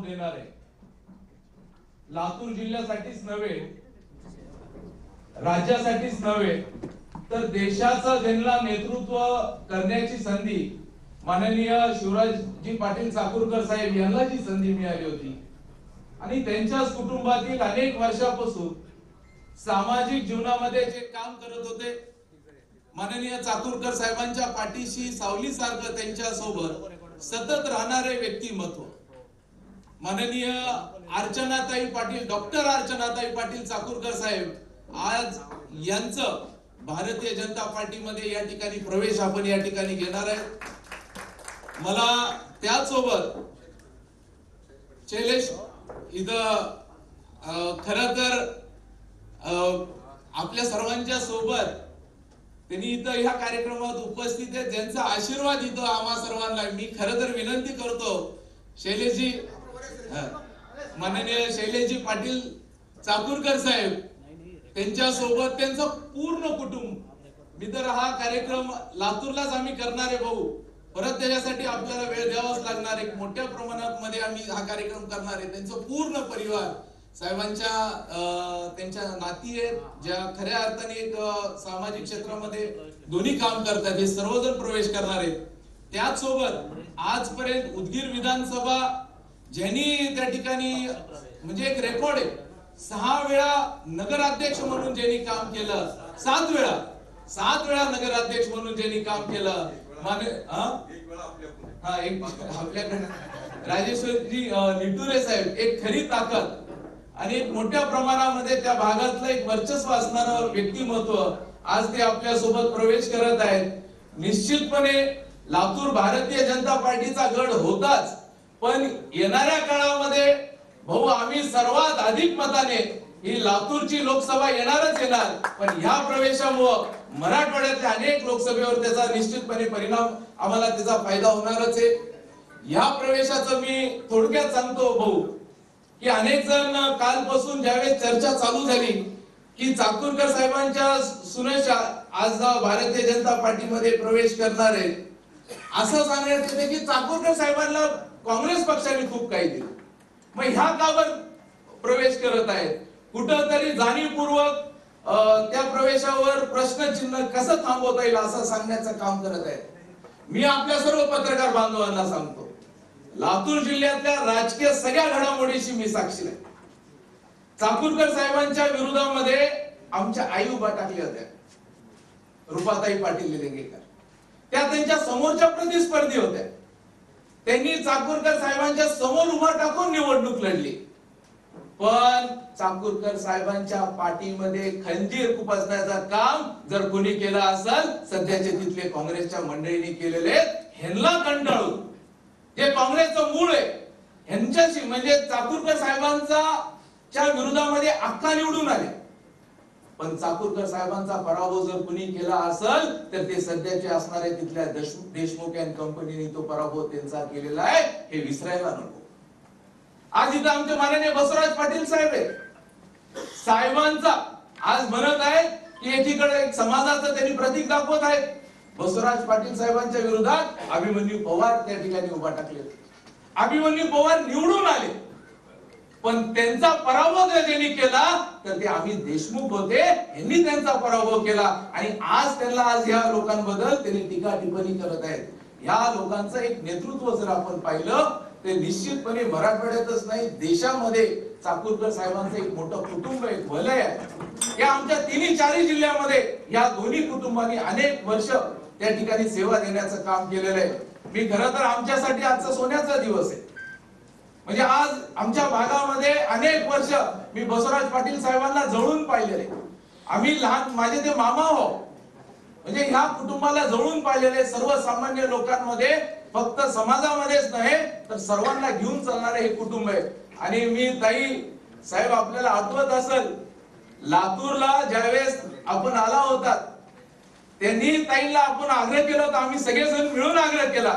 जबाब देणार आहे. लातूर जिल्ह्यासाठीच नव्हे, राज्यासाठीच नव्हे, तर देशाचं ज्यांना नेतृत्व करण्याची संधी माननीय शिवराजजी पाटील चाकूरकर साहेब यांना जी संधी मिळाली होती आणि त्यांच्याच कुटुंबातील अनेक वर्षापासून सामाजिक जीवनामध्ये जे काम करत होते, माननीय चाकूरकर साहेबांच्या पाठीशी सावलीसारखं त्यांच्या सोबत सतत राहणारे व्यक्तिमत्व माननीय अर्चनाताई पाटील, डॉक्टर अर्चनाताई पाटील चाकूरकर साहेब आज यांचं भारतीय जनता पार्टीमध्ये या ठिकाणी प्रवेश आपण या ठिकाणी घेणार आहे. मला त्याचसोबत शैलेश इथं खरं तर आपल्या सर्वांच्या सोबत त्यांनी इथं ह्या कार्यक्रमात उपस्थित आहेत, ज्यांचा आशीर्वाद इथं आम्हा सर्वांना मी खरं तर विनंती करतो शैलेशजी, माननीय शैलेशजी पाटील चाकूरकर साहेब त्यांच्या सोबत त्यांचं पूर्ण कुटुंब. मी तर हा कार्यक्रम लातूरलाच आम्ही करणार आहे भाऊ, परत त्याच्यासाठी आपल्याला वेळ द्यावाच लागणार आहे. मोठ्या प्रमाणात मध्ये आम्ही हा कार्यक्रम करणार आहे. त्यांचं पूर्ण परिवार साहेबांच्या त्यांच्या नाती आहेत, ज्या खऱ्या अर्थाने एक सामाजिक क्षेत्रामध्ये दोन्ही काम करतात, हे सर्वजण प्रवेश करणार आहेत. त्याच सोबत आजपर्यंत उदगीर विधानसभा ज्यांनी त्या ठिकाणी म्हणजे एक रेकॉर्ड आहे, 6 वेळा नगराध्यक्ष म्हणून ज्यांनी काम केलं, 7 वेळा नगराध्यक्ष म्हणून ज्यांनी काम केलं, आपल्याकडे राजेश्वरजी निटुरे साहेब, एक खरी ताकद आणि एक मोठ्या प्रमाणामध्ये त्या भागातलं एक वर्चस्व असणारं व्यक्तिमत्व आज ते आपल्या सोबत प्रवेश करत आहेत. निश्चितपणे लातूर भारतीय जनता पार्टीचा गड होताच, पण येणाऱ्या काळामध्ये भाऊ आम्ही सर्वात अधिक मताने ही लातूरची लोकसभा येणारच येणार, पण ह्या प्रवेशामुळे मराठवाड्यातल्या अनेक लोकसभेवर त्याचा निश्चितपणे परिणाम आम्हाला त्याचा फायदा होणारच आहे. ह्या प्रवेशाचं मी थोडक्यात सांगतो भाऊ की अनेक जण कालपासून ज्यावेळेस चर्चा चालू झाली की चाकूरकर साहेबांच्या सुनेशा आज भारतीय जनता पार्टीमध्ये प्रवेश करणार आहे, असं सांगण्यात येते की चाकूरकर साहेबांना काँग्रेस पक्षाने खूप काही दिलं, मग ह्या का बरं प्रवेश करत आहेत, कुठंतरी जाणीवपूर्वक त्या प्रवेशावर प्रश्नचिन्ह कसं थांबवता येईल असं सांगण्याचं काम करत आहेत. मी आपल्या सर्व पत्रकार बांधवांना सांगतो, लातूर जिल्ह्यातल्या राजकीय सगळ्या घडामोडीशी मी साक्षी आहे. चाकूरकर साहेबांच्या विरोधामध्ये आमच्या आई उभा टाकल्या होत्या, रुपाताई पाटील निलंगेकर, त्या त्यांच्या समोरच्या प्रतिस्पर्धी होत्या. त्यांनी चाकूरकर साहेबांच्या समोर उभा टाकून निवडणूक लढली, पण चाकूरकर साहेबांच्या पाठीमध्ये खंजीर खुपसण्याचं काम जर कोणी केलं असेल, सध्याचे तिथले काँग्रेसच्या मंडळींनी केलेले, ह्यांना कंटाळून जे काँग्रेसचं मूळ आहे ह्यांच्याशी म्हणजे चाकूरकर साहेबांच्या विरोधामध्ये अख्खा निवडून आले, पण चाकूरकर साहेबांचा पराभव जर कुणी केला असेल तर ते सध्याचे असणारे तिथल्या देशमुख अँड कंपनीने तो पराभव त्यांचा केलेला आहे, हे विसरायला नको. आज इथं आमचे माननीय बसवराज पाटील साहेब आहेत, साहेबांचा आज म्हणत आहेत की एकीकडे एक समाजाचं त्यांनी प्रतीक दाखवत आहेत, बसवराज पाटील साहेबांच्या विरोधात अभिमन्यू पवार त्या ठिकाणी उभा टाकले. अभिमन्यू पवार निवडून आले, पण त्यांचा पराभव ज्यांनी केला तर ते आम्ही देशमुख होते, यांनी त्यांचा पराभव केला आणि आज त्यांना आज ह्या लोकांबद्दल त्यांनी टीका टिप्पणी करत आहेत. ह्या लोकांचं एक नेतृत्व जर आपण पाहिलं ते निश्चितपणे मराठवाड्यातच नाही देशामध्ये चाकूरकर साहेबांचं एक मोठं कुटुंब एक वलय आहे. या आमच्या 3-4 जिल्ह्यामध्ये या दोन्ही कुटुंबांनी अनेक वर्ष त्या ठिकाणी सेवा देण्याचं काम केलेलं आहे. मी खरं तर आमच्यासाठी आजचा सोन्याचा दिवस आहे, म्हणजे आज आमच्या भागामध्ये अनेक वर्ष मी बसवराज पाटील साहेबांना जवळून पाहिलेले. आम्ही लहान माझे ते मामा हो, म्हणजे ह्या कुटुंबाला जवळून पाहिलेले. सर्वसामान्य लोकांमध्ये फक्त समाजामध्येच नाही तर सर्वांना घेऊन चालणारे हे कुटुंब आहे. आणि मी ताई साहेब आपल्याला आठवत असेल लातूरला ज्यावेळेस आपण आला होता त्यांनी ताईला आपण आग्रह केला होता, आम्ही सगळेजण मिळून आग्रह केला